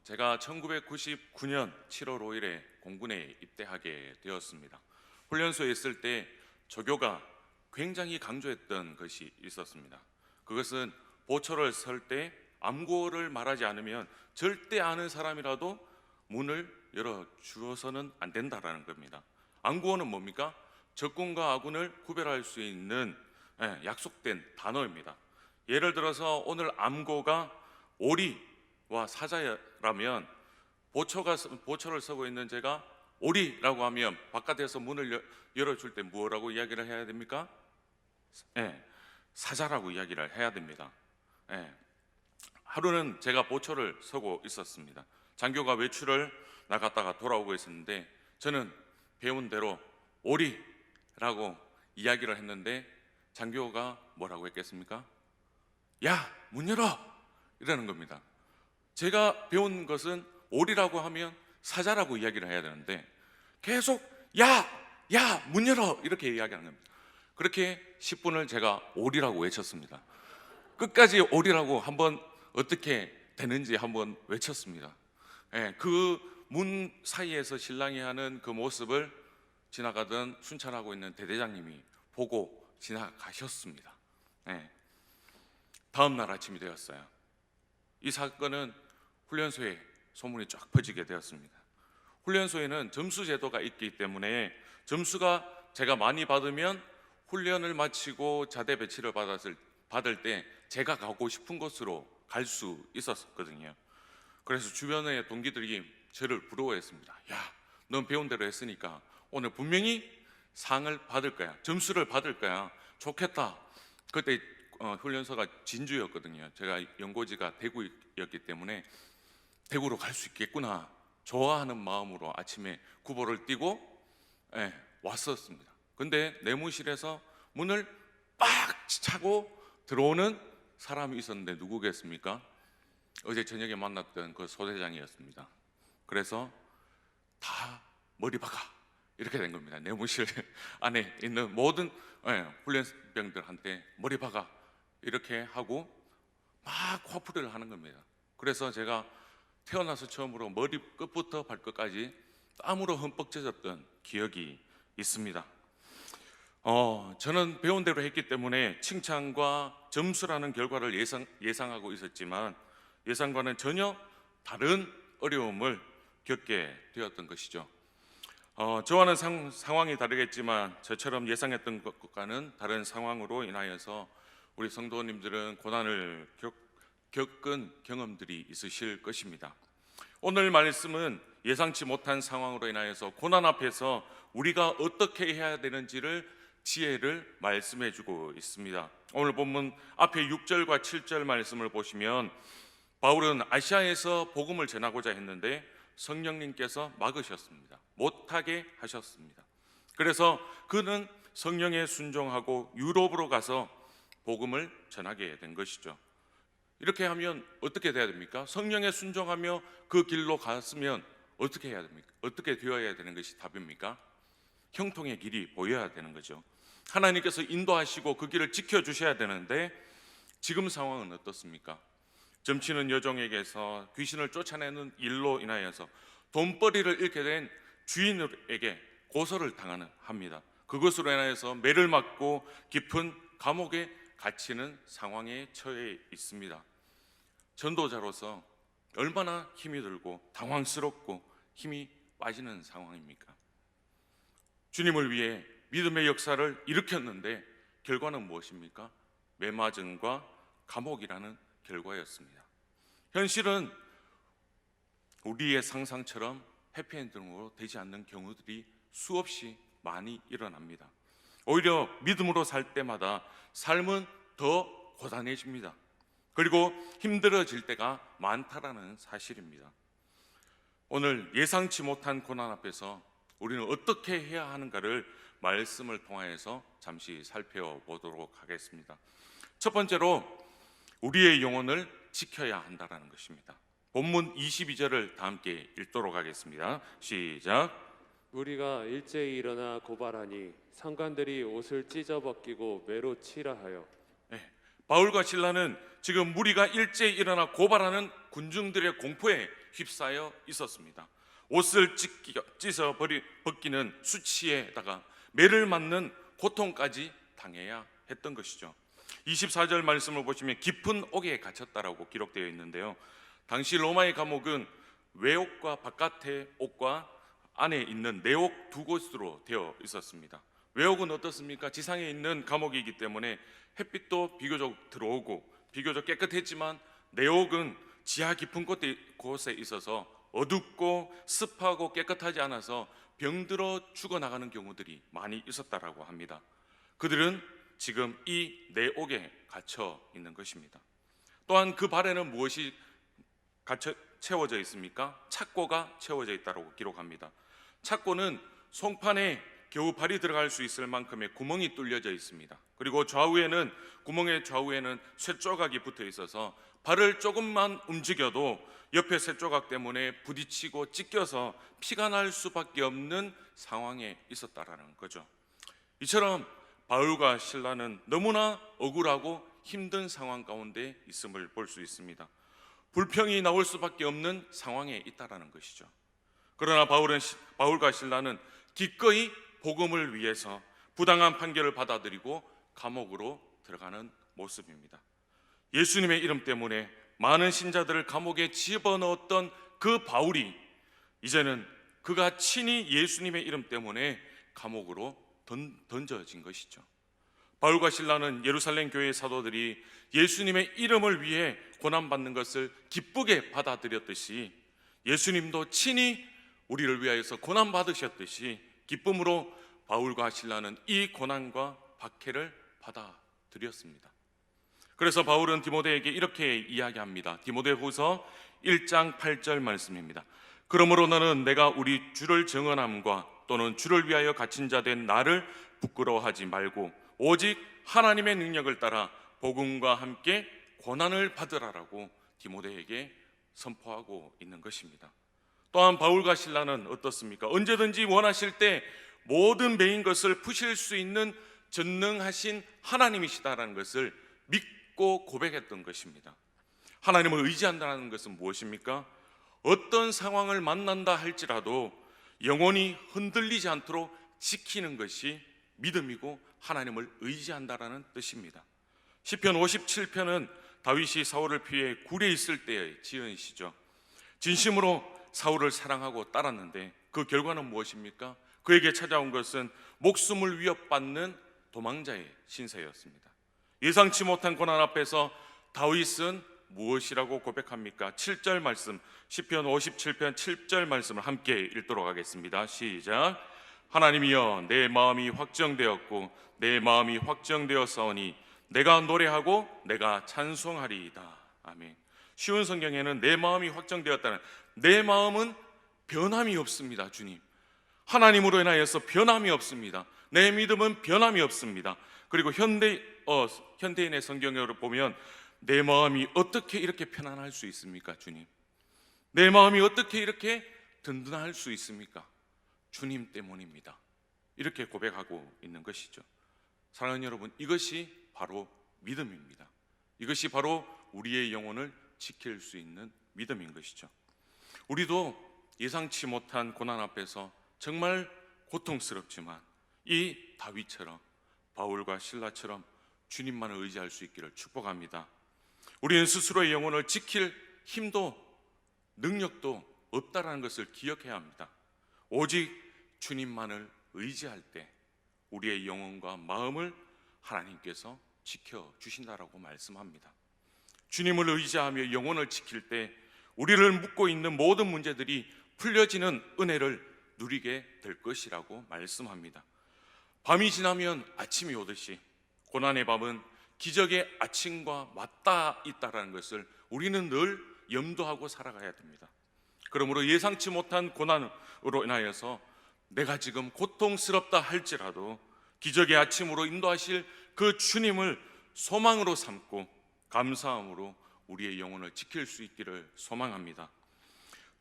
제가 1999년 7월 5일에 공군에 입대하게 되었습니다. 훈련소에 있을 때 조교가 굉장히 강조했던 것이 있었습니다. 그것은 보초를 설 때 암고를 말하지 않으면 절대 아는 사람이라도 문을 열어주어서는 안 된다라는 겁니다. 암고는 뭡니까? 적군과 아군을 구별할 수 있는 약속된 단어입니다. 예를 들어서 오늘 암고가 오리와 사자라면 보초를 서고 있는 제가 오리라고 하면 바깥에서 문을 열어줄 때 뭐라고 이야기를 해야 됩니까? 사자라고 이야기를 해야 됩니다. 하루는 제가 보초를 서고 있었습니다. 장교가 외출을 나갔다가 돌아오고 있었는데 저는 배운 대로 오리라고 이야기를 했는데 장교가 뭐라고 했겠습니까? 야, 문 열어! 이러는 겁니다. 제가 배운 것은 오리라고 하면 사자라고 이야기를 해야 되는데 계속 야, 문 열어! 이렇게 이야기하는 겁니다. 그렇게 10분을 제가 오리라고 외쳤습니다. 끝까지 오리라고 한번 어떻게 되는지 한번 외쳤습니다. 그 문 사이에서 신랑이 하는 그 모습을 지나가던 순찰하고 있는 대대장님이 보고 지나가셨습니다. 다음 날 아침이 되었어요. 이 사건은 훈련소에 소문이 쫙 퍼지게 되었습니다. 훈련소에는 점수 제도가 있기 때문에 점수가 제가 많이 받으면 훈련을 마치고 자대 배치를 받을 때 제가 가고 싶은 곳으로 갈 수 있었거든요. 그래서 주변의 동기들이 저를 부러워했습니다. 야, 넌 배운 대로 했으니까 오늘 분명히 상을 받을 거야. 점수를 받을 거야. 좋겠다. 그때 훈련소가 진주였거든요. 제가 연고지가 대구였기 때문에 대구로 갈 수 있겠구나. 좋아하는 마음으로 아침에 구보를 뛰고 왔었습니다. 근데 내무실에서 문을 빡 차고 들어오는 사람이 있었는데 누구겠습니까? 어제 저녁에 만났던 그 소대장이었습니다. 그래서 다 머리 박아 이렇게 된 겁니다. 내무실 안에 있는 모든 훈련병들한테 머리 박아 이렇게 하고 막 화풀이를 하는 겁니다. 그래서 제가 태어나서 처음으로 머리 끝부터 발끝까지 땀으로 흠뻑 젖었던 기억이 있습니다. 저는 배운 대로 했기 때문에 칭찬과 점수라는 결과를 예상하고 있었지만 예상과는 전혀 다른 어려움을 겪게 되었던 것이죠. 저와는 상황이 다르겠지만 저처럼 예상했던 것과는 다른 상황으로 인하여서 우리 성도님들은 고난을 겪은 경험들이 있으실 것입니다. 오늘 말씀은 예상치 못한 상황으로 인하여서 고난 앞에서 우리가 어떻게 해야 되는지를 지혜를 말씀해 주고 있습니다. 오늘 본문 앞에 6절과 7절 말씀을 보시면 바울은 아시아에서 복음을 전하고자 했는데 성령님께서 막으셨습니다. 못하게 하셨습니다. 그래서 그는 성령에 순종하고 유럽으로 가서 복음을 전하게 된 것이죠. 이렇게 하면 어떻게 돼야 됩니까? 성령에 순종하며 그 길로 갔으면 어떻게 해야 됩니까? 어떻게 되어야 되는 것이 답입니까? 형통의 길이 보여야 되는 거죠. 하나님께서 인도하시고 그 길을 지켜주셔야 되는데 지금 상황은 어떻습니까? 점치는 여종에게서 귀신을 쫓아내는 일로 인하여서 돈벌이를 잃게 된 주인에게 고소를 합니다. 그것으로 인하여서 매를 맞고 깊은 감옥에 갇히는 상황에 처해 있습니다. 전도자로서 얼마나 힘이 들고 당황스럽고 힘이 빠지는 상황입니까? 주님을 위해 믿음의 역사를 일으켰는데 결과는 무엇입니까? 매맞음과 감옥이라는 결과였습니다. 현실은 우리의 상상처럼 해피엔딩으로 되지 않는 경우들이 수없이 많이 일어납니다. 오히려 믿음으로 살 때마다 삶은 더 고단해집니다. 그리고 힘들어질 때가 많다라는 사실입니다. 오늘 예상치 못한 고난 앞에서 우리는 어떻게 해야 하는가를 말씀을 통하여서 잠시 살펴보도록 하겠습니다. 첫 번째로 우리의 영혼을 지켜야 한다는 것입니다. 본문 22절을 다 함께 읽도록 하겠습니다. 시작. 우리가 일제히 일어나 고발하니 상관들이 옷을 찢어 벗기고 매로 치라 하여. 바울과 실라는 지금 무리가 일제히 일어나 고발하는 군중들의 공포에 휩싸여 있었습니다. 옷을 찢어 벗기는 수치에다가 매를 맞는 고통까지 당해야 했던 것이죠. 24절 말씀을 보시면 깊은 옥에 갇혔다라고 기록되어 있는데요. 당시 로마의 감옥은 외옥과 바깥의 옥과 안에 있는 내옥 두 곳으로 되어 있었습니다. 외옥은 어떻습니까? 지상에 있는 감옥이기 때문에 햇빛도 비교적 들어오고 비교적 깨끗했지만, 내옥은 지하 깊은 곳에 있어서 어둡고 습하고 깨끗하지 않아서 병들어 죽어나가는 경우들이 많이 있었다라고 합니다. 그들은 지금 이 내옥에 갇혀 있는 것입니다. 또한 그 발에는 무엇이 채워져 있습니까? 착고가 채워져 있다고 기록합니다. 착고는 송판에 겨우 발이 들어갈 수 있을 만큼의 구멍이 뚫려져 있습니다. 그리고 구멍의 좌우에는 쇠조각이 붙어 있어서 발을 조금만 움직여도 옆에 쇠조각 때문에 부딪히고 찢겨서 피가 날 수밖에 없는 상황에 있었다라는 거죠. 이처럼 바울과 실라는 너무나 억울하고 힘든 상황 가운데 있음을 볼 수 있습니다. 불평이 나올 수밖에 없는 상황에 있다라는 것이죠. 그러나 바울과 실라는 기꺼이 복음을 위해서 부당한 판결을 받아들이고 감옥으로 들어가는 모습입니다. 예수님의 이름 때문에 많은 신자들을 감옥에 집어넣었던 그 바울이 이제는 그가 친히 예수님의 이름 때문에 감옥으로 던져진 것이죠. 바울과 실라는 예루살렘 교회의 사도들이 예수님의 이름을 위해 고난받는 것을 기쁘게 받아들였듯이, 예수님도 친히 우리를 위하여서 고난받으셨듯이 기쁨으로 바울과 실라는 이 고난과 박해를 받아들였습니다. 그래서 바울은 디모데에게 이렇게 이야기합니다. 디모데후서 1장 8절 말씀입니다. 그러므로 너는 내가 우리 주를 증언함과 또는 주를 위하여 갇힌 자 된 나를 부끄러워하지 말고 오직 하나님의 능력을 따라 복음과 함께 고난을 받으라라고 디모데에게 선포하고 있는 것입니다. 또한 바울과 실라는 어떻습니까? 언제든지 원하실 때 모든 매인 것을 푸실 수 있는 전능하신 하나님이시다라는 것을 믿고 고백했던 것입니다. 하나님을 의지한다는 것은 무엇입니까? 어떤 상황을 만난다 할지라도 영원히 흔들리지 않도록 지키는 것이 믿음이고 하나님을 의지한다라는 뜻입니다. 시편 57편은 다윗이 사울을 피해 굴에 있을 때에 지은 시죠. 진심으로 사울을 사랑하고 따랐는데 그 결과는 무엇입니까? 그에게 찾아온 것은 목숨을 위협받는 도망자의 신세였습니다. 예상치 못한 고난 앞에서 다윗은 무엇이라고 고백합니까? 7절 말씀, 시편 57편 7절 말씀을 함께 읽도록 하겠습니다. 시작. 하나님이여, 내 마음이 확정되었고 내 마음이 확정되었사오니 내가 노래하고 내가 찬송하리이다. 아멘. 쉬운 성경에는 내 마음이 확정되었다는, 내 마음은 변함이 없습니다. 주님, 하나님으로 인하여서 변함이 없습니다. 내 믿음은 변함이 없습니다. 그리고 현대인의 성경으로 보면 내 마음이 어떻게 이렇게 편안할 수 있습니까? 주님, 내 마음이 어떻게 이렇게 든든할 수 있습니까? 주님 때문입니다. 이렇게 고백하고 있는 것이죠. 사랑하는 여러분, 이것이 바로 믿음입니다. 이것이 바로 우리의 영혼을 지킬 수 있는 믿음인 것이죠. 우리도 예상치 못한 고난 앞에서 정말 고통스럽지만 이 다윗처럼, 바울과 실라처럼 주님만을 의지할 수 있기를 축복합니다. 우리는 스스로의 영혼을 지킬 힘도 능력도 없다라는 것을 기억해야 합니다. 오직 주님만을 의지할 때 우리의 영혼과 마음을 하나님께서 지켜주신다라고 말씀합니다. 주님을 의지하며 영혼을 지킬 때 우리를 묶고 있는 모든 문제들이 풀려지는 은혜를 누리게 될 것이라고 말씀합니다. 밤이 지나면 아침이 오듯이 고난의 밤은 기적의 아침과 맞닿아 있다는 것을 우리는 늘 염두하고 살아가야 됩니다. 그러므로 예상치 못한 고난으로 인하여서 내가 지금 고통스럽다 할지라도 기적의 아침으로 인도하실 그 주님을 소망으로 삼고 감사함으로 우리의 영혼을 지킬 수 있기를 소망합니다.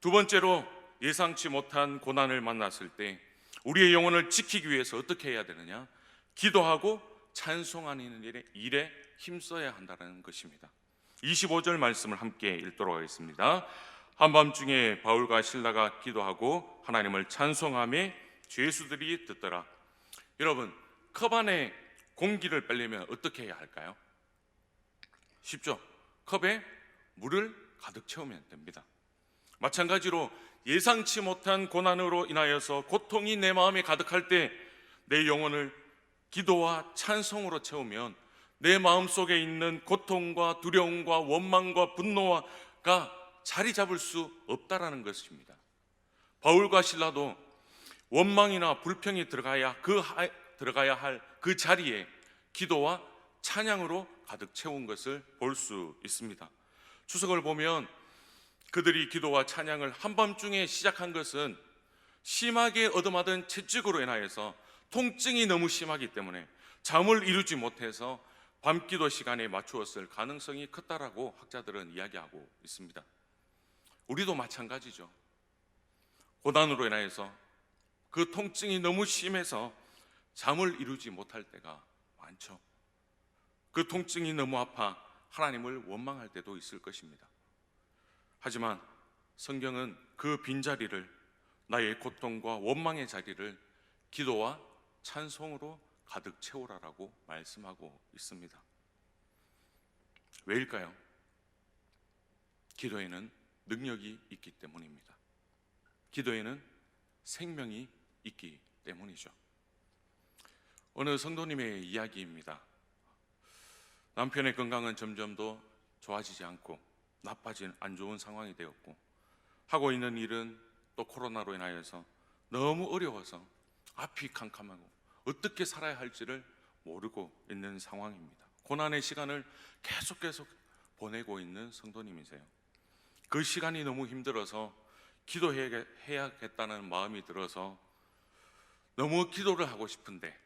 두 번째로, 예상치 못한 고난을 만났을 때 우리의 영혼을 지키기 위해서 어떻게 해야 되느냐? 기도하고 찬송하는 일에 힘써야 한다는 것입니다. 25절 말씀을 함께 읽도록 하겠습니다. 한밤중에 바울과 실라가 기도하고 하나님을 찬송하며 죄수들이 듣더라. 여러분, 컵 안에 공기를 빼려면 어떻게 해야 할까요? 쉽죠? 컵에 물을 가득 채우면 됩니다. 마찬가지로 예상치 못한 고난으로 인하여서 고통이 내 마음에 가득할 때 내 영혼을 기도와 찬송으로 채우면 내 마음속에 있는 고통과 두려움과 원망과 분노가 자리 잡을 수 없다라는 것입니다. 바울과 실라도 원망이나 불평이 들어가야 할 그 자리에 기도와 찬양으로 가득 채운 것을 볼 수 있습니다. 추석을 보면 그들이 기도와 찬양을 한밤중에 시작한 것은 심하게 얻어맞은 채찍으로 인하여서 통증이 너무 심하기 때문에 잠을 이루지 못해서 밤기도 시간에 맞추었을 가능성이 컸다라고 학자들은 이야기하고 있습니다. 우리도 마찬가지죠. 고난으로 인하여서 그 통증이 너무 심해서 잠을 이루지 못할 때가 많죠. 그 통증이 너무 아파 하나님을 원망할 때도 있을 것입니다. 하지만 성경은 그 빈자리를, 나의 고통과 원망의 자리를 기도와 찬송으로 가득 채우라라고 말씀하고 있습니다. 왜일까요? 기도에는 능력이 있기 때문입니다. 기도에는 생명이 있기 때문이죠. 어느 성도님의 이야기입니다. 남편의 건강은 점점 더 좋아지지 않고 나빠진 안 좋은 상황이 되었고, 하고 있는 일은 또 코로나로 인하여서 너무 어려워서 앞이 캄캄하고 어떻게 살아야 할지를 모르고 있는 상황입니다. 고난의 시간을 계속 보내고 있는 성도님이세요. 그 시간이 너무 힘들어서 기도해야겠다는 마음이 들어서 너무 기도를 하고 싶은데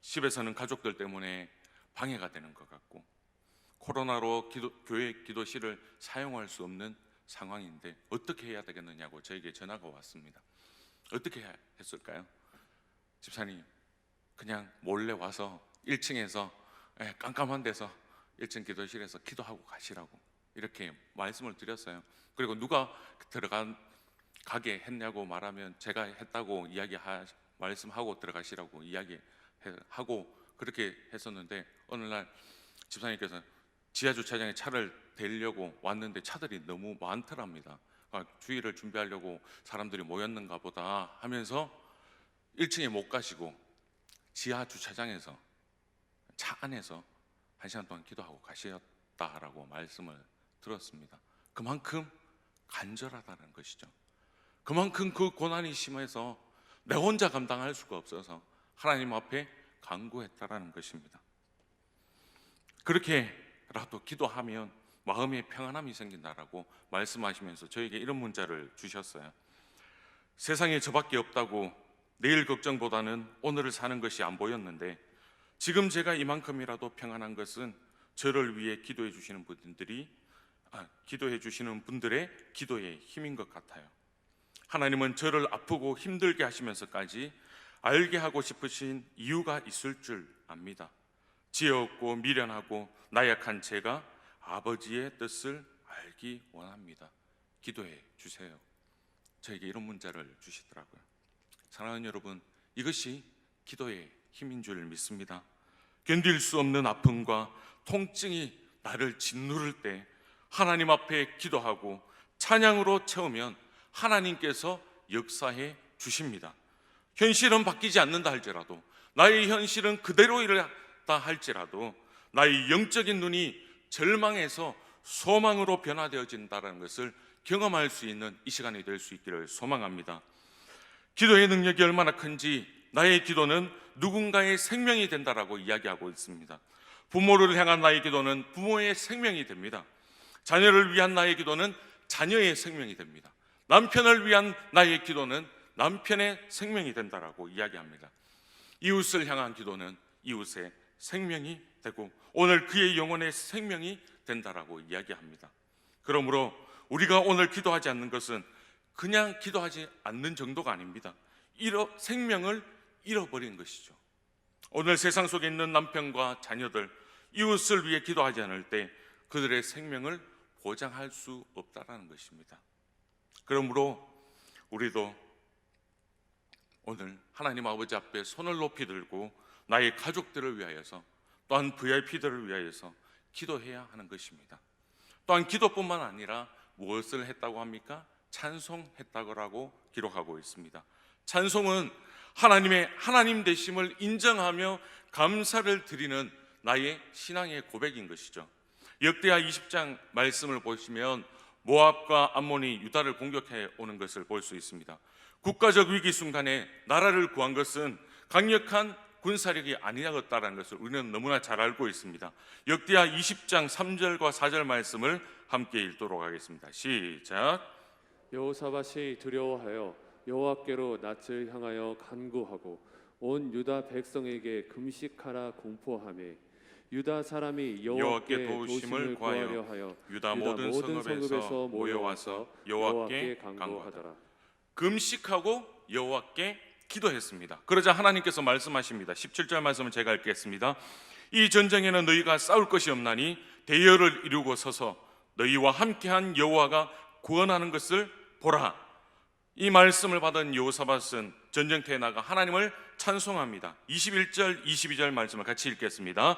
집에서는 가족들 때문에 방해가 되는 것 같고, 코로나로 교회 기도실을 사용할 수 없는 상황인데 어떻게 해야 되겠느냐고 저에게 전화가 왔습니다. 어떻게 했을까요? 집사님, 그냥 몰래 와서 1층에서 깜깜한 데서 1층 기도실에서 기도하고 가시라고 이렇게 말씀을 드렸어요. 그리고 누가 가게 했냐고 말하면 제가 했다고 말씀하고 들어가시라고 이야기하고 그렇게 했었는데, 어느 날 집사님께서 지하 주차장에 차를 대려고 왔는데 차들이 너무 많더랍니다. 주의를 준비하려고 사람들이 모였는가 보다 하면서 1층에 못 가시고 지하 주차장에서 차 안에서 1시간 동안 기도하고 가셨다라고 말씀을 들었습니다. 그만큼 간절하다는 것이죠. 그만큼 그 고난이 심해서 내 혼자 감당할 수가 없어서 하나님 앞에 간구했다라는 것입니다. 그렇게라도 기도하면 마음에 평안함이 생긴다라고 말씀하시면서 저에게 이런 문자를 주셨어요. 세상에 저밖에 없다고 내일 걱정보다는 오늘을 사는 것이 안 보였는데, 지금 제가 이만큼이라도 평안한 것은 저를 위해 기도해 주시는 분들의 기도의 힘인 것 같아요. 하나님은 저를 아프고 힘들게 하시면서까지 알게 하고 싶으신 이유가 있을 줄 압니다. 지혜 없고 미련하고 나약한 제가 아버지의 뜻을 알기 원합니다. 기도해 주세요. 저에게 이런 문자를 주시더라고요. 사랑하는 여러분, 이것이 기도의 힘인 줄 믿습니다. 견딜 수 없는 아픔과 통증이 나를 짓누를 때 하나님 앞에 기도하고 찬양으로 채우면 하나님께서 역사해 주십니다. 현실은 바뀌지 않는다 할지라도, 나의 현실은 그대로이다 할지라도 나의 영적인 눈이 절망에서 소망으로 변화되어진다는 것을 경험할 수 있는 이 시간이 될 수 있기를 소망합니다. 기도의 능력이 얼마나 큰지 나의 기도는 누군가의 생명이 된다라고 이야기하고 있습니다. 부모를 향한 나의 기도는 부모의 생명이 됩니다. 자녀를 위한 나의 기도는 자녀의 생명이 됩니다. 남편을 위한 나의 기도는 남편의 생명이 된다라고 이야기합니다. 이웃을 향한 기도는 이웃의 생명이 되고 오늘 그의 영혼의 생명이 된다라고 이야기합니다. 그러므로 우리가 오늘 기도하지 않는 것은 그냥 기도하지 않는 정도가 아닙니다. 생명을 잃어버린 것이죠. 오늘 세상 속에 있는 남편과 자녀들, 이웃을 위해 기도하지 않을 때 그들의 생명을 보장할 수 없다라는 것입니다. 그러므로 우리도 오늘 하나님 아버지 앞에 손을 높이 들고 나의 가족들을 위하여서, 또한 VIP들을 위하여서 기도해야 하는 것입니다. 또한 기도뿐만 아니라 무엇을 했다고 합니까? 찬송했다고 기록하고 있습니다. 찬송은 하나님의 하나님 되심을 인정하며 감사를 드리는 나의 신앙의 고백인 것이죠. 역대하 20장 말씀을 보시면 모압과 암몬이 유다를 공격해 오는 것을 볼 수 있습니다. 국가적 위기 순간에 나라를 구한 것은 강력한 군사력이 아니었다는 것을 우리는 너무나 잘 알고 있습니다. 역대하 20장 3절과 4절 말씀을 함께 읽도록 하겠습니다. 시작. 여호사밧이 두려워하여 여호와께로 낯을 향하여 간구하고 온 유다 백성에게 금식하라 공포하매 유다 사람이 여호와께 도심을 구하려 하여 유다 모든 성읍에서 모여와서 여호와께 간구하더라. 금식하고 여호와께 기도했습니다. 그러자 하나님께서 말씀하십니다. 17절 말씀을 제가 읽겠습니다. 이 전쟁에는 너희가 싸울 것이 없나니 대열을 이루고 서서 너희와 함께한 여호와가 구원하는 것을 보라. 이 말씀을 받은 여호사밧은 전쟁터에 나가 하나님을 찬송합니다. 21절 22절 말씀을 같이 읽겠습니다.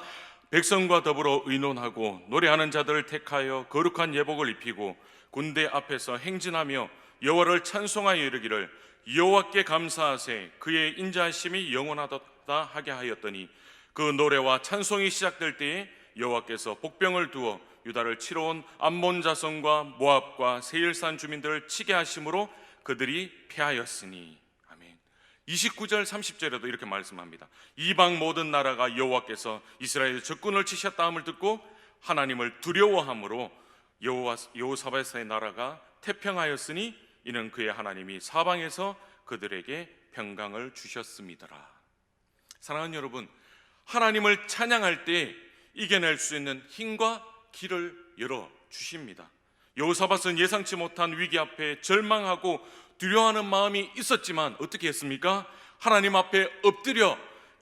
백성과 더불어 의논하고 노래하는 자들을 택하여 거룩한 예복을 입히고 군대 앞에서 행진하며 여호와를 찬송하여 이르기를 여호와께 감사하세 그의 인자하심이 영원하다 하게 하였더니 그 노래와 찬송이 시작될 때에 여호와께서 복병을 두어 유다를 치러 온 암몬 자손과 모압과 세일산 주민들을 치게 하심으로 그들이 패하였으니. 아멘. 29절 30절에도 이렇게 말씀합니다. 이방 모든 나라가 여호와께서 이스라엘 적군을 치셨다 함을 듣고 하나님을 두려워함으로 여호사밧의 나라가 태평하였으니 이는 그의 하나님이 사방에서 그들에게 평강을 주셨음이더라. 사랑하는 여러분, 하나님을 찬양할 때 이겨낼 수 있는 힘과 길을 열어 주십니다. 여호사밧은 예상치 못한 위기 앞에 절망하고 두려워하는 마음이 있었지만 어떻게 했습니까? 하나님 앞에 엎드려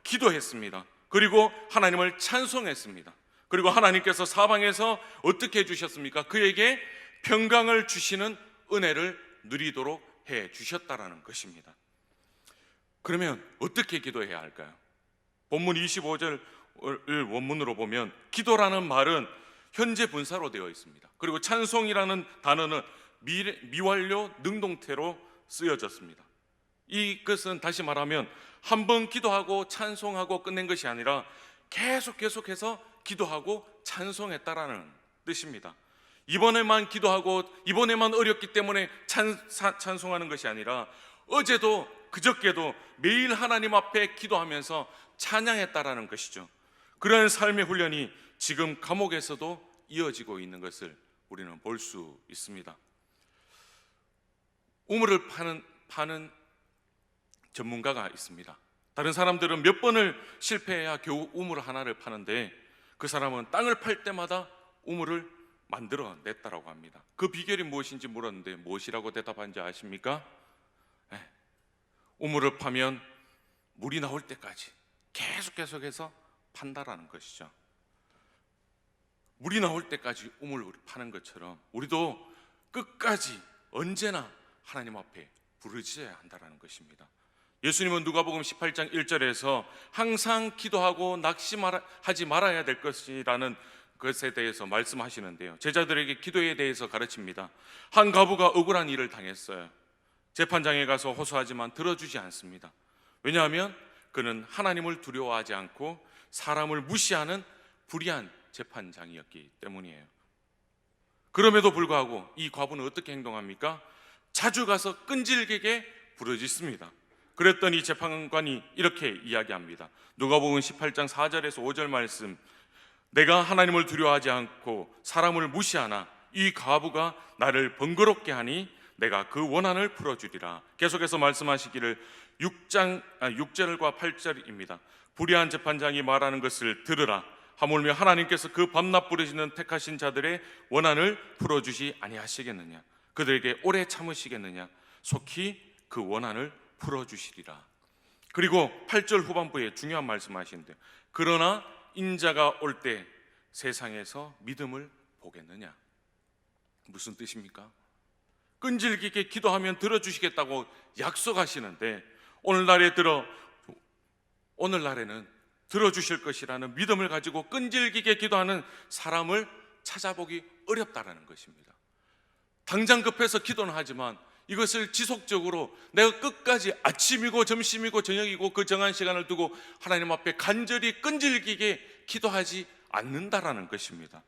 기도했습니다. 그리고 하나님을 찬송했습니다. 그리고 하나님께서 사방에서 어떻게 해주셨습니까? 그에게 평강을 주시는 은혜를 누리도록 해 주셨다라는 것입니다. 그러면 어떻게 기도해야 할까요? 본문 25절을 원문으로 보면 기도라는 말은 현재 분사로 되어 있습니다. 그리고 찬송이라는 단어는 미완료 능동태로 쓰여졌습니다. 이것은 다시 말하면 한 번 기도하고 찬송하고 끝낸 것이 아니라 계속해서 기도하고 찬송했다라는 뜻입니다. 이번에만 기도하고 이번에만 어렵기 때문에 찬송하는 것이 아니라 어제도 그저께도 매일 하나님 앞에 기도하면서 찬양했다라는 것이죠. 그런 삶의 훈련이 지금 감옥에서도 이어지고 있는 것을 우리는 볼 수 있습니다. 우물을 파는 전문가가 있습니다. 다른 사람들은 몇 번을 실패해야 겨우 우물 하나를 파는데 그 사람은 땅을 팔 때마다 우물을 만들어냈다라고 합니다. 그 비결이 무엇인지 물었는데 무엇이라고 대답한지 아십니까? 우물을 파면 물이 나올 때까지 계속해서 판다라는 것이죠. 물이 나올 때까지 우물을 파는 것처럼 우리도 끝까지 언제나 하나님 앞에 부르짖어야 한다는 것입니다. 예수님은 누가복음 18장 1절에서 항상 기도하고 낙심하지 말아야 될 것이라는 것에 대해서 말씀하시는데요, 제자들에게 기도에 대해서 가르칩니다. 한 과부가 억울한 일을 당했어요. 재판장에 가서 호소하지만 들어주지 않습니다. 왜냐하면 그는 하나님을 두려워하지 않고 사람을 무시하는 불의한 재판장이었기 때문이에요. 그럼에도 불구하고 이 과부는 어떻게 행동합니까? 자주 가서 끈질기게 부르짖습니다. 그랬더니 재판관이 이렇게 이야기합니다. 누가복음 18장 4절에서 5절 말씀, 내가 하나님을 두려워하지 않고 사람을 무시하나 이 과부가 나를 번거롭게 하니 내가 그 원한을 풀어주리라. 계속해서 말씀하시기를 6절과 8절입니다. 불의한 재판장이 말하는 것을 들으라. 하물며 하나님께서 그 밤낮 부르시는 택하신 자들의 원한을 풀어주시 아니하시겠느냐? 그들에게 오래 참으시겠느냐? 속히 그 원한을 풀어주시리라. 그리고 8절 후반부에 중요한 말씀하시는데, 그러나 인자가 올 때 세상에서 믿음을 보겠느냐? 무슨 뜻입니까? 끈질기게 기도하면 들어주시겠다고 약속하시는데 오늘날에는 들어주실 것이라는 믿음을 가지고 끈질기게 기도하는 사람을 찾아보기 어렵다라는 것입니다. 당장 급해서 기도는 하지만 이것을 지속적으로 내가 끝까지 아침이고 점심이고 저녁이고 그 정한 시간을 두고 하나님 앞에 간절히 끈질기게 기도하지 않는다라는 것입니다.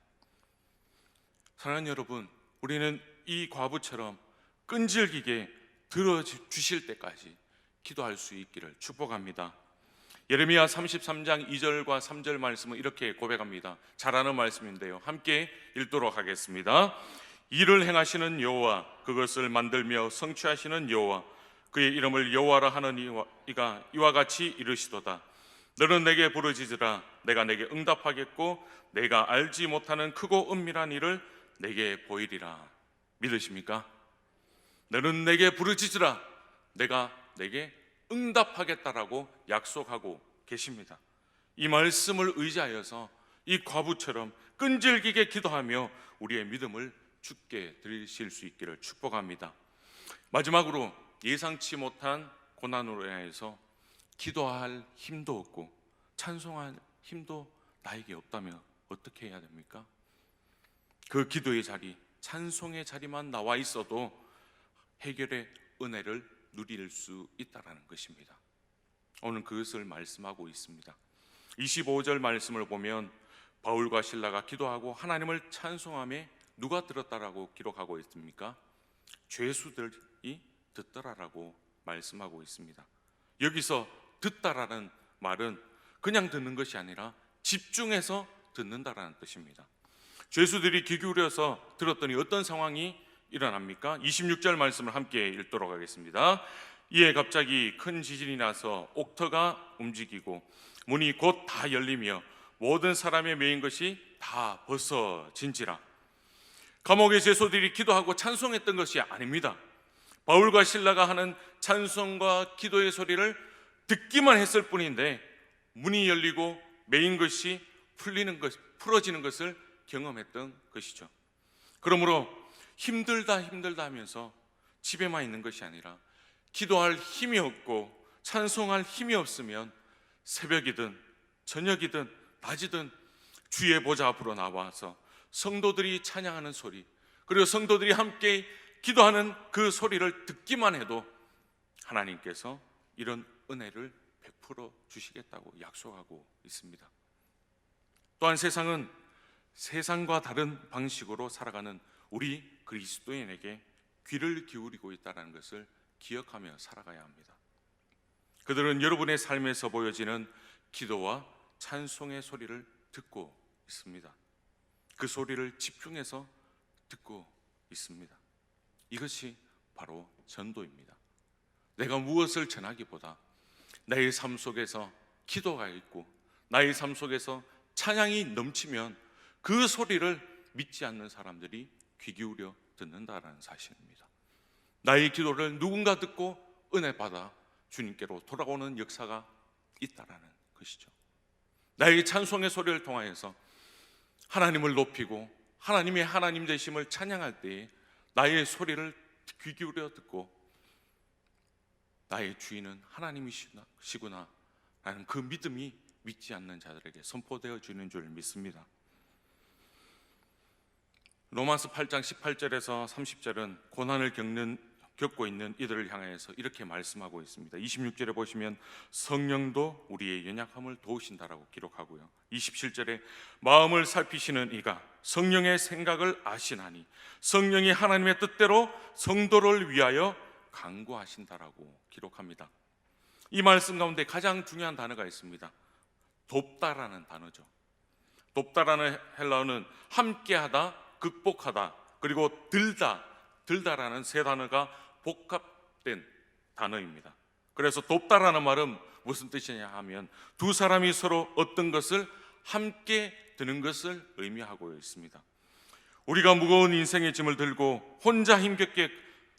사랑하는 여러분, 우리는 이 과부처럼 끈질기게 들어주실 때까지 기도할 수 있기를 축복합니다. 예레미야 33장 2절과 3절 말씀은 이렇게 고백합니다. 잘 아는 말씀인데요, 함께 읽도록 하겠습니다. 이를 행하시는 여호와, 그것을 만들며 성취하시는 여호와, 그의 이름을 여호와라 하는 이가 이와 같이 이르시도다. 너는 내게 부르짖으라, 내가 내게 응답하겠고 내가 알지 못하는 크고 은밀한 일을 내게 보이리라. 믿으십니까? 너는 내게 부르짖으라, 내가 내게 응답하겠다라고 약속하고 계십니다. 이 말씀을 의지하여서 이 과부처럼 끈질기게 기도하며 우리의 믿음을 주께 드리실 수 있기를 축복합니다. 마지막으로, 예상치 못한 고난으로 인해서 기도할 힘도 없고 찬송할 힘도 나에게 없다면 어떻게 해야 됩니까? 그 기도의 자리, 찬송의 자리만 나와 있어도 해결의 은혜를 누릴 수 있다는 것입니다. 오늘 그것을 말씀하고 있습니다. 25절 말씀을 보면 바울과 실라가 기도하고 하나님을 찬송함에 누가 들었다라고 기록하고 있습니까? 죄수들이 듣더라라고 말씀하고 있습니다. 여기서 듣다라는 말은 그냥 듣는 것이 아니라 집중해서 듣는다라는 뜻입니다. 죄수들이 귀 기울여서 들었더니 어떤 상황이 일어납니까? 26절 말씀을 함께 읽도록 하겠습니다. 이에 갑자기 큰 지진이 나서 옥터가 움직이고 문이 곧 다 열리며 모든 사람의 메인 것이 다 벗어진지라. 감옥의 죄수들이 기도하고 찬송했던 것이 아닙니다. 바울과 실라가 하는 찬송과 기도의 소리를 듣기만 했을 뿐인데 문이 열리고 메인 것이 풀어지는 것을 경험했던 것이죠. 그러므로 힘들다 하면서 집에만 있는 것이 아니라 기도할 힘이 없고 찬송할 힘이 없으면 새벽이든 저녁이든 낮이든 주의 보좌 앞으로 나와서 성도들이 찬양하는 소리, 그리고 성도들이 함께 기도하는 그 소리를 듣기만 해도 하나님께서 이런 은혜를 베풀어 주시겠다고 약속하고 있습니다. 또한 세상은 세상과 다른 방식으로 살아가는 우리 그리스도인에게 귀를 기울이고 있다는 것을 기억하며 살아가야 합니다. 그들은 여러분의 삶에서 보여지는 기도와 찬송의 소리를 듣고 있습니다. 그 소리를 집중해서 듣고 있습니다. 이것이 바로 전도입니다. 내가 무엇을 전하기보다 나의 삶 속에서 기도가 있고 나의 삶 속에서 찬양이 넘치면 그 소리를 믿지 않는 사람들이 귀 기울여 듣는다라는 사실입니다. 나의 기도를 누군가 듣고 은혜 받아 주님께로 돌아오는 역사가 있다라는 것이죠. 나의 찬송의 소리를 통하여서 하나님을 높이고 하나님의 하나님 되심을 찬양할 때에 나의 소리를 귀 기울여 듣고 나의 주인은 하나님이시구나 라는 그 믿음이 믿지 않는 자들에게 선포되어 주는 줄 믿습니다. 로마서 8장 18절에서 30절은 고난을 겪고 있는 이들을 향해서 이렇게 말씀하고 있습니다. 26절에 보시면 성령도 우리의 연약함을 도우신다라고 기록하고요. 27절에 마음을 살피시는 이가 성령의 생각을 아시나니 성령이 하나님의 뜻대로 성도를 위하여 간구하신다라고 기록합니다. 이 말씀 가운데 가장 중요한 단어가 있습니다. 돕다라는 단어죠. 돕다라는 헬라어는 함께하다, 극복하다, 그리고 들다라는 세 단어가 복합된 단어입니다. 그래서 돕다라는 말은 무슨 뜻이냐 하면 두 사람이 서로 어떤 것을 함께 드는 것을 의미하고 있습니다. 우리가 무거운 인생의 짐을 들고 혼자 힘겹게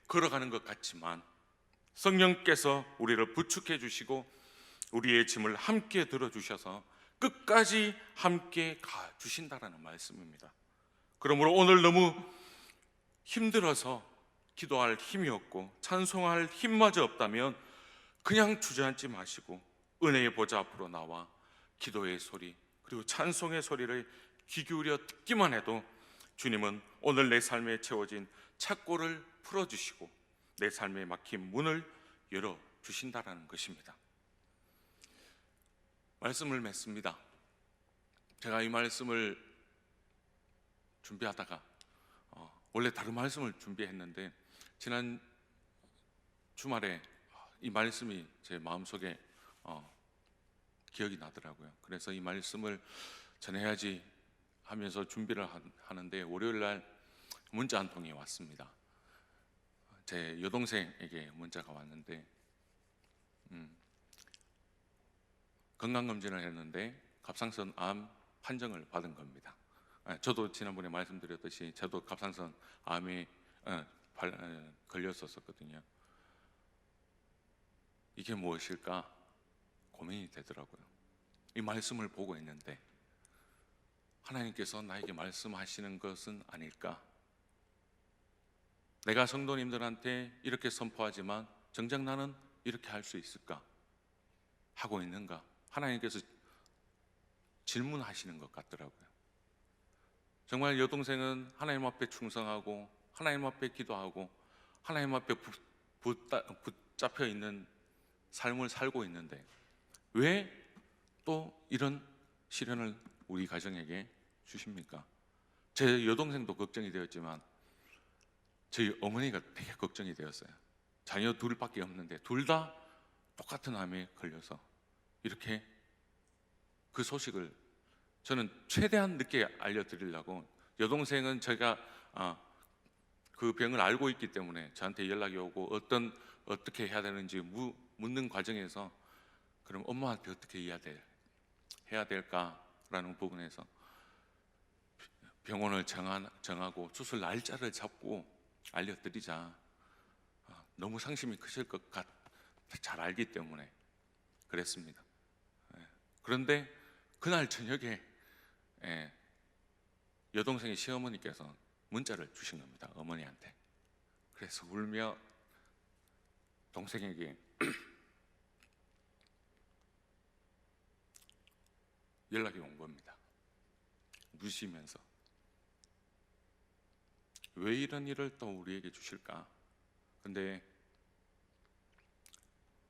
걸어가는 것 같지만 성령께서 우리를 부축해 주시고 우리의 짐을 함께 들어주셔서 끝까지 함께 가주신다라는 말씀입니다. 그러므로 오늘 너무 힘들어서 기도할 힘이 없고 찬송할 힘마저 없다면 그냥 주저앉지 마시고 은혜의 보좌 앞으로 나와 기도의 소리 그리고 찬송의 소리를 귀 기울여 듣기만 해도 주님은 오늘 내 삶에 채워진 착고를 풀어주시고 내 삶에 막힌 문을 열어주신다라는 것입니다. 말씀을 맺습니다. 제가 이 말씀을 준비하다가 원래 다른 말씀을 준비했는데 지난 주말에 이 말씀이 제 마음속에 기억이 나더라고요. 그래서 이 말씀을 전해야지 하면서 준비를 하는데 월요일 날 문자 한 통이 왔습니다. 제 여동생에게 문자가 왔는데 건강검진을 했는데 갑상선 암 판정을 받은 겁니다. 저도 지난번에 말씀드렸듯이 저도 갑상선 암에 걸렸었거든요. 이게 무엇일까 고민이 되더라고요. 이 말씀을 보고 있는데 하나님께서 나에게 말씀하시는 것은 아닐까? 내가 성도님들한테 이렇게 선포하지만 정작 나는 이렇게 할 수 있을까? 하고 있는가? 하나님께서 질문하시는 것 같더라고요. 정말 여동생은 하나님 앞에 충성하고 하나님 앞에 기도하고 하나님 앞에 붙잡혀 있는 삶을 살고 있는데 왜 또 이런 시련을 우리 가정에게 주십니까? 제 여동생도 걱정이 되었지만 저희 어머니가 되게 걱정이 되었어요. 자녀 둘밖에 없는데 둘 다 똑같은 암에 걸려서 이렇게 그 소식을 저는 최대한 늦게 알려드리려고 여동생은 제가 그 병을 알고 있기 때문에 저한테 연락이 오고 어떻게 해야 되는지 묻는 과정에서 그럼 엄마한테 어떻게 해야 될까라는 부분에서 병원을 정하고 수술 날짜를 잡고 알려드리자. 너무 상심이 크실 것 같아 잘 알기 때문에 그랬습니다. 그런데 그날 저녁에 여동생의 시어머니께서 문자를 주신 겁니다. 어머니한테. 그래서 울며 동생에게 연락이 온 겁니다. 누시면서 왜 이런 일을 또 우리에게 주실까? 근데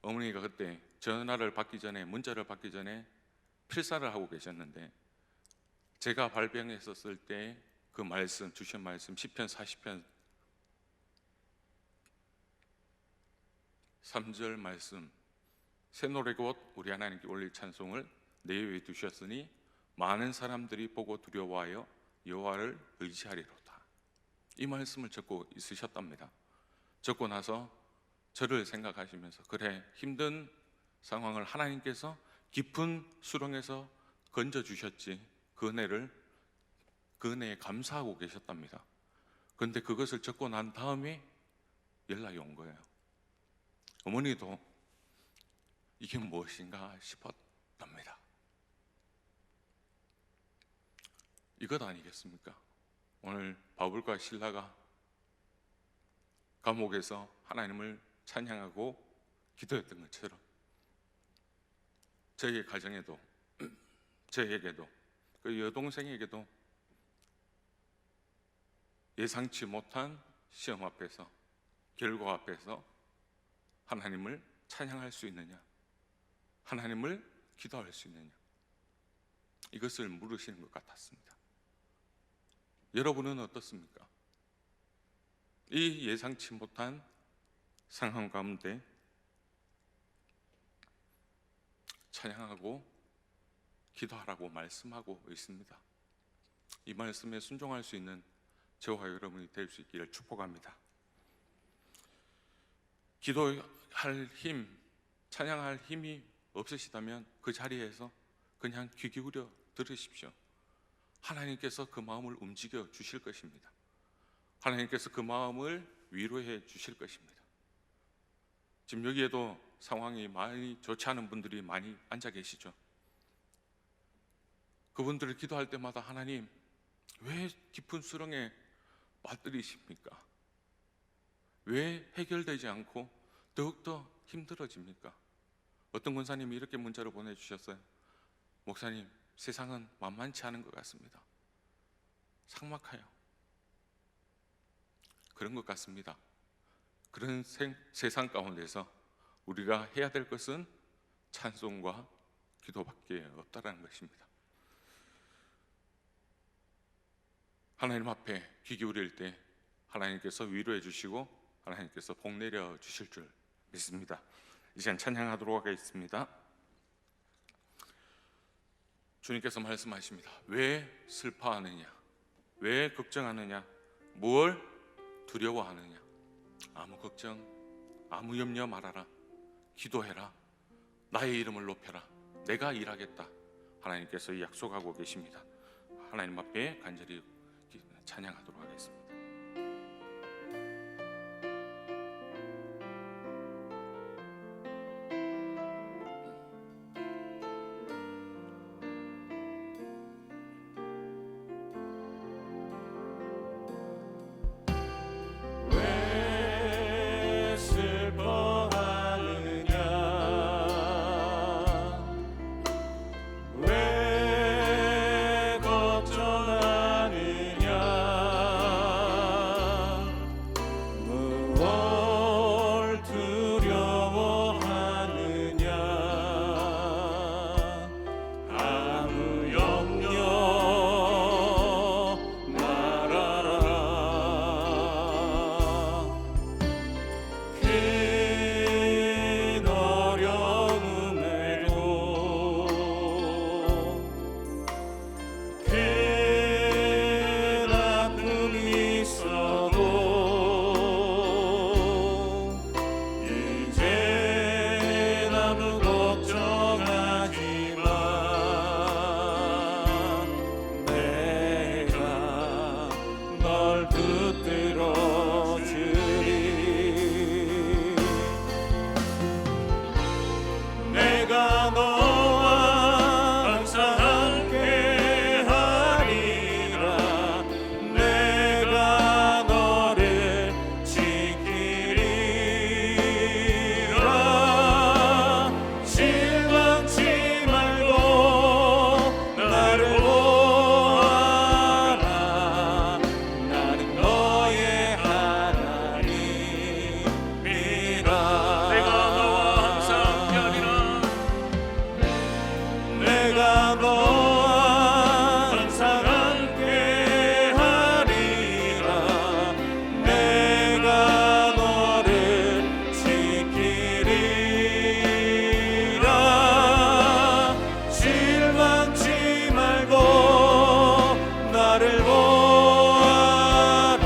어머니가 그때 전화를 받기 전에 문자를 받기 전에 필사를 하고 계셨는데 제가 발병했었을 때 그 말씀 주신 말씀 시편 40편 3절 말씀 새 노래 곧 우리 하나님께 올릴 찬송을 내외에 두셨으니 많은 사람들이 보고 두려워하여 여호와를 의지하리로다. 이 말씀을 적고 있으셨답니다. 적고 나서 저를 생각하시면서 그래 힘든 상황을 하나님께서 깊은 수렁에서 건져주셨지 그 은혜에 감사하고 계셨답니다. 그런데 그것을 적고 난 다음에 연락이 온 거예요. 어머니도 이게 무엇인가 싶었답니다. 이것 아니겠습니까? 오늘 바울과 실라가 감옥에서 하나님을 찬양하고 기도했던 것처럼 저희 가정에도 저에게도 그 여동생에게도 예상치 못한 시험 앞에서 결과 앞에서 하나님을 찬양할 수 있느냐, 하나님을 기도할 수 있느냐, 이것을 물으시는 것 같았습니다. 여러분은 어떻습니까? 이 예상치 못한 상황 가운데 찬양하고 기도하라고 말씀하고 있습니다. 이 말씀에 순종할 수 있는 저와 여러분이 될 수 있기를 축복합니다. 기도할 힘, 찬양할 힘이 없으시다면 그 자리에서 그냥 귀 기울여 들으십시오. 하나님께서 그 마음을 움직여 주실 것입니다. 하나님께서 그 마음을 위로해 주실 것입니다. 지금 여기에도 상황이 많이 좋지 않은 분들이 많이 앉아 계시죠. 그분들을 기도할 때마다 하나님 왜 깊은 수렁에 빠뜨리십니까? 왜 해결되지 않고 더욱더 힘들어집니까? 어떤 권사님이 이렇게 문자를 보내주셨어요. 목사님, 세상은 만만치 않은 것 같습니다. 삭막해요. 그런 것 같습니다. 그런 세상 가운데서 우리가 해야 될 것은 찬송과 기도밖에 없다라는 것입니다. 하나님 앞에 귀 기울일 때 하나님께서 위로해 주시고 하나님께서 복 내려 주실 줄 믿습니다. 이 시간 찬양하도록 하겠습니다. 주님께서 말씀하십니다. 왜 슬퍼하느냐? 왜 걱정하느냐? 뭘 두려워하느냐? 아무 걱정, 아무 염려 말아라. 기도해라. 나의 이름을 높여라. 내가 일하겠다. 하나님께서 약속하고 계십니다. 하나님 앞에 간절히 찬양하도록 하겠습니다. 왜 슬퍼하느냐? 왜 걱정하느냐? 무엇 두려워하느냐? 아무 염려 말아라. 큰 어려움에도 큰 아픔이 있어도 이제 아무 걱정하지 마. 내가 널 붙들어 주리. 내가 너와 항상 함께 하리라. 내가 너를 지키리라. 실망치 말고 나를 보아라. 나는 너의 하나님이라. 내가 너와 항상 함께하리라. 내가 너와 항상 함께하리라. 내가 너를 지키리라. 실망치 말고 나를 보아라.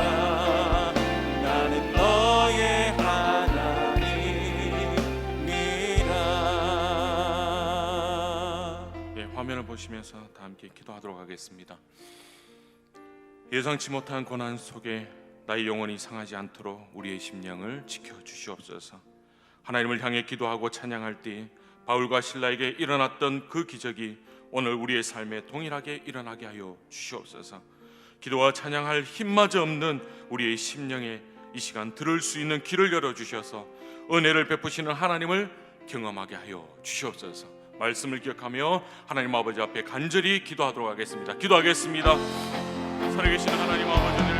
나는 너의 하나님이라. 화면을 보시면서 다 함께 기도하도록 하겠습니다. 예상치 못한 고난 속에 나의 영혼이 상하지 않도록 우리의 심령을 지켜주시옵소서. 하나님을 향해 기도하고 찬양할 때 바울과 실라에게 일어났던 그 기적이 오늘 우리의 삶에 동일하게 일어나게 하여 주시옵소서. 기도와 찬양할 힘마저 없는 우리의 심령에 이 시간 들을 수 있는 길을 열어주셔서 은혜를 베푸시는 하나님을 경험하게 하여 주시옵소서. 말씀을 기억하며 하나님 아버지 앞에 간절히 기도하도록 하겠습니다. 기도하겠습니다. 살아계시는 하나님 아버지,